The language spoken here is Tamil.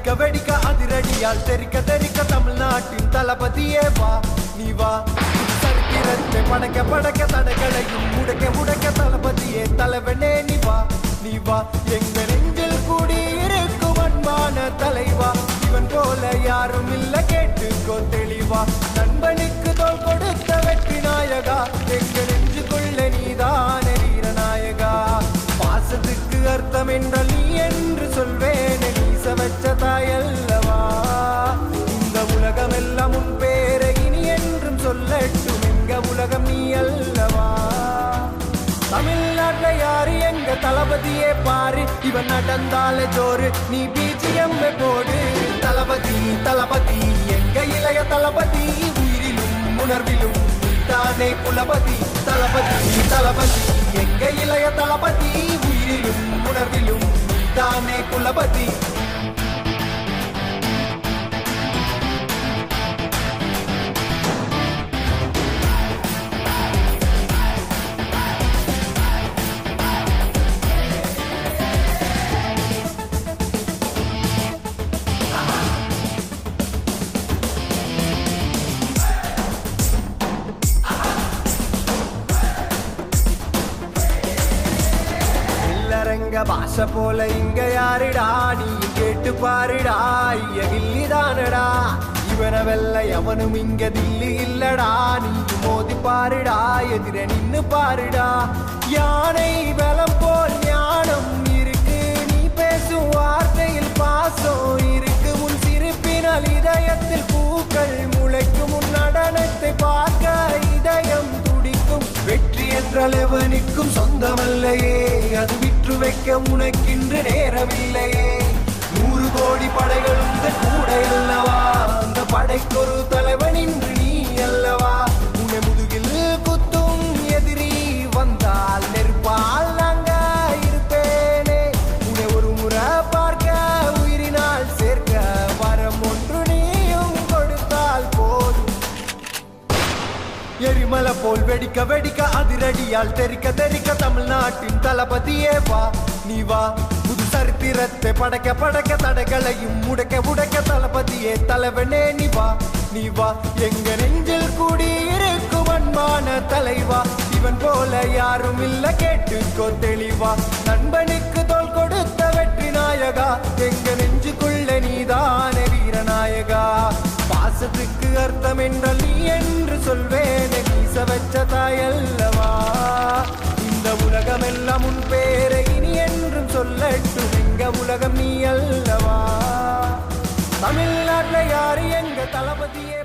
வெடிக்க வெடிக்க அதிரடியால் தெறிக்க தெறிக்க தமிழ்நாட்டின் தளபதியே வா நீ வா. சரித்திரத்தை படைக்க படைக்க தடைகளையும் முடக்க முடக்க தளபதியே தலைவனே நீ வா நீ வா. எங்க நெஞ்சில் கூடி இருக்கும் அன்பான தலைவா, இவன் போல யாரும் இல்ல கேட்டுக்கோ தெளிவா. நண்பனுக்கு தோல் கொடுத்த வெற்றி நாயகா, எங்க நெஞ்சுக்குள்ள நீதான வீரநாயகா. பாசத்துக்கு அர்த்தம் என்றால் நீ என்று சொல்வேன், நீச வச்ச தாயல்லவா. இந்த உலகம் எல்லாம் உன் பேரை இனி என்றும் சொல்லட்டும், எங்க உலகம் நீ அல்லவா. தமிழ்நாட்டுல யாரு எங்க தளபதியே பாரு, இவன் நடந்தாலே ஜோரு நீ பிஜிஎம் போடு. தளபதி தளபதி எங்க இளைய தளபதி, உயிரிலும் உணர்விலும் தானே குலபதி. தளபதி தளபதி எங்க இளைய தளபதி, உயிரிலும் உணர்விலும் தானே குலபதி. பாஷ போல இங்க யாருடா, நீ கேட்டு பாருடா, கில்லிதானடா. இவனை வெல்ல எவனும் இங்க தில்லி இல்லடா, நீ மோதி பாருடா, எதிர நின்னு பாருடா. யானை பலம் போல் ஞானம் இருக்கு, நீ பேசும் வார்த்தையில் பாசம் இருக்கு. உன் சிரிப்பினால் இதயத்தில் பூக்கள் முளைக்கும், உன் நடனத்தை பார்க்க இதயம் துடிக்கும். வெற்றி என்றால் எவனுக்கும் சொந்தமல்லையே, அது விற்று வைக்க உனக்கின்று நேரமில்லையே. 100 கோடி படைகள் உங்கள் கூட அல்லவா, அந்த படைக்கொரு தலைவன் இன்று நீ அல்லவா. உன்னை முதுகில் குத்தும் எதிரி வந்தால் நெருப்பால் நாங்க இருப்பேனே. உன்னை ஒரு முறை பார்க்க உயிரினால் சேர்க்க வரம் ஒன்று நீயும் கொடுத்தால் போதும். எரிமலை போல் வெடிக்க வெடிக்க அதிரடியால் தெறிக்க தெறிக்க தமிழ்நாட்டின் தளபதியே வா நீ வா. புது சரித்திரத்தை படைக்க படைக்க தடைகளையும் முடக்க முடக்க தளபதியே தலைவனே நீ வா நீ வா. எங்க நெஞ்சில் கூடி இருக்கும் அன்பான தலைவா, இவன் போல யாரும் இல்ல கேட்டுக்கோ தெளிவா. நண்பனுக்கு தோல் கொடுத்த வெற்றி நாயகா, எங்க நெஞ்சுக்குள்ள நீதான வீரநாயகா. பாசத்துக்கு அர்த்தம் என்றால் நீ என்று சொல்வேன், நீச வச்ச தாயல்லவா. இந்த உலகம் எல்லாம் உன் பேரை இனி என்றும் சொல்லட்டும், எங்க உலகம் நீ அல்லவா. தமிழ்நாட்டுல யாரு எங்க தளபதியே